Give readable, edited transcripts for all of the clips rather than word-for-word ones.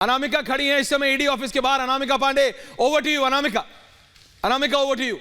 अनामिका खड़ी है इस समय ईडी ऑफिस के बाहर। Anamika Pandey, over to you. Anamika, over to you.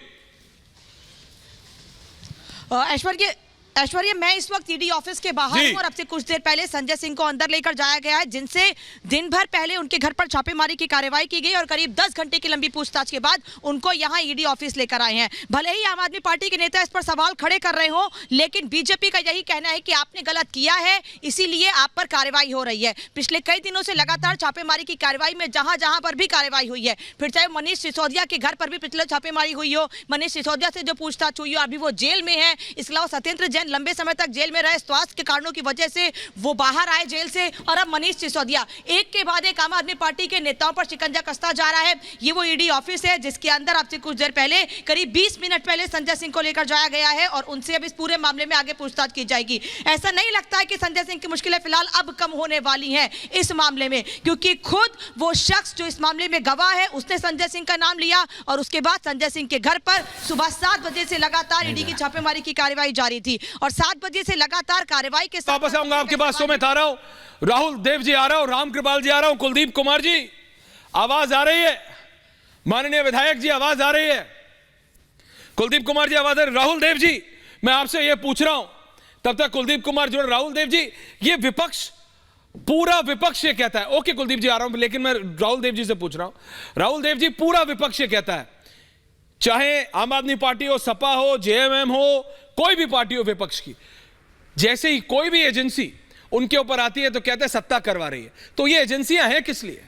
Aishwarya, मैं इस वक्त ईडी ऑफिस के बाहर हूं और अब से कुछ देर पहले संजय सिंह को अंदर लेकर जाया गया है, जिनसे दिन भर पहले उनके घर पर छापेमारी की कार्रवाई की गई और करीब 10 घंटे की लंबी पूछताछ के बाद उनको यहां ईडी ऑफिस लेकर आए हैं। भले ही आम आदमी पार्टी के नेता इस पर सवाल खड़े कर रहे हो, लेकिन बीजेपी का यही कहना है कि आपने गलत किया है, इसीलिए आप पर कार्रवाई हो रही है। पिछले कई दिनों से लगातार छापेमारी की कार्रवाई में जहां जहां पर भी कार्रवाई हुई है, फिर चाहे मनीष सिसोदिया के घर पर भी पिछले छापेमारी हुई हो, मनीष सिसोदिया से जो पूछताछ हुई हो, अभी वो जेल में है। इसके अलावा सत्येंद्र जैन लंबे समय तक जेल में रहे, स्वास्थ्य के कारणों की वजह से वो बाहर आए जेल से, और अब मनीष सिसोदिया, एक के बाद एक आम आदमी पार्टी के नेताओं पर शिकंजा कसता जा रहा है। ये वो ईडी ऑफिस है जिसके अंदर आपसे कुछ देर पहले, करीब 20 मिनट पहले संजय सिंह को लेकर जाया गया है और उनसे अब इस पूरे मामले में आगे पूछताछ की जाएगी। ऐसा नहीं लगता है कि संजय सिंह की मुश्किलें फिलहाल अब कम होने वाली हैं इस मामले में, क्योंकि खुद वो शख्स जो इस मामले में गवाह है उसने संजय सिंह का नाम लिया और उसके बाद संजय सिंह के घर पर सुबह 7 बजे से लगातार ईडी की छापेमारी की कार्रवाई जारी थी और 7 बजे से लगातार कार्रवाई के साथ वापस आऊंगा आपके पास। सुमित आ रहा हूं, राहुल देव जी आ रहा हूं, राम कृपाल जी आ रहा हूं, कुलदीप कुमार जी आवाज आ रही है, माननीय विधायक जी आवाज आ रही है, कुलदीप कुमार जी आवाज आ रही है। राहुल देव जी, मैं आपसे यह पूछ रहा हूं, तब तक कुलदीप कुमार जुड़े। राहुल देव जी, ये विपक्ष, पूरा विपक्ष ये कहता है, ओके कुलदीप जी आ रहा हूं, लेकिन मैं राहुल देव जी से पूछ रहा हूं। राहुल देव जी, पूरा विपक्ष ये कहता है, चाहे आम आदमी पार्टी हो, सपा हो, जेएमएम हो, कोई भी पार्टी हो विपक्ष की, जैसे ही कोई भी एजेंसी उनके ऊपर आती है तो कहते हैं सत्ता करवा रही है। तो ये एजेंसियां हैं किस लिए?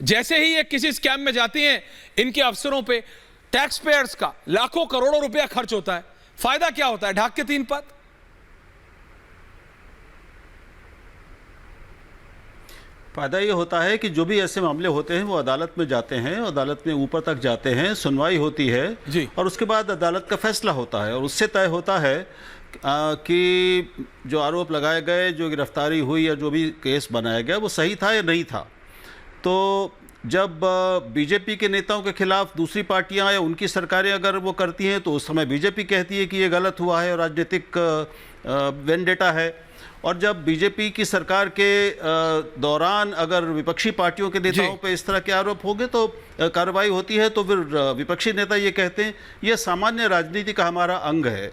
जैसे ही ये किसी स्कैम में जाती हैं, इनके अफसरों पे टैक्स पेयर्स का लाखों करोड़ों रुपया खर्च होता है, फायदा क्या होता है? ढाक के 3 पद। फायदा ये होता है कि जो भी ऐसे मामले होते हैं वो अदालत में जाते हैं, अदालत में ऊपर तक जाते हैं, सुनवाई होती है जी। और उसके बाद अदालत का फैसला होता है और उससे तय होता है कि जो आरोप लगाए गए, जो गिरफ्तारी हुई या जो भी केस बनाया गया वो सही था या नहीं था। तो जब बीजेपी के नेताओं के खिलाफ दूसरी पार्टियां या उनकी सरकारें अगर वो करती हैं तो उस समय बीजेपी कहती है कि ये गलत हुआ है और राजनीतिक वेंडेटा है, और जब बीजेपी की सरकार के दौरान अगर विपक्षी पार्टियों के नेताओं पे इस तरह के आरोप होंगे तो कार्रवाई होती है, तो फिर विपक्षी नेता ये कहते हैं ये सामान्य राजनीति का हमारा अंग है।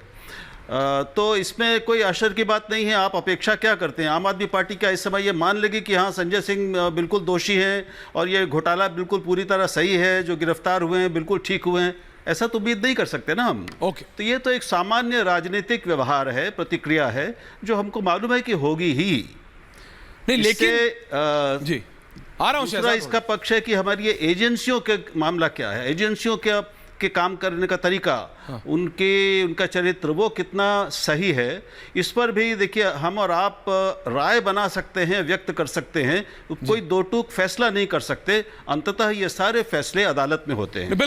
तो इसमें कोई आश्चर्य की बात नहीं है। आप अपेक्षा क्या करते हैं? आम आदमी पार्टी क्या इस समय ये मान लेगी कि हाँ संजय सिंह बिल्कुल दोषी हैं और ये घोटाला बिल्कुल पूरी तरह सही है, जो गिरफ्तार हुए हैं बिल्कुल ठीक हुए हैं? ऐसा तो उम्मीद नहीं कर सकते ना हम। ओके। तो ये तो एक सामान्य राजनीतिक व्यवहार है, प्रतिक्रिया है, जो हमको मालूम है कि होगी ही। नहीं, लेकिन जी आ रहा हूं। दूसरा इसका पक्ष है कि हमारी ये एजेंसियों के मामला क्या है, एजेंसियों के काम करने का तरीका, हाँ। उनका चरित्र वो कितना सही है, इस पर भी देखिए हम और आप राय बना सकते हैं, व्यक्त कर सकते हैं, कोई दो टूक फैसला नहीं कर सकते। अंततः ये सारे फैसले अदालत में होते हैं।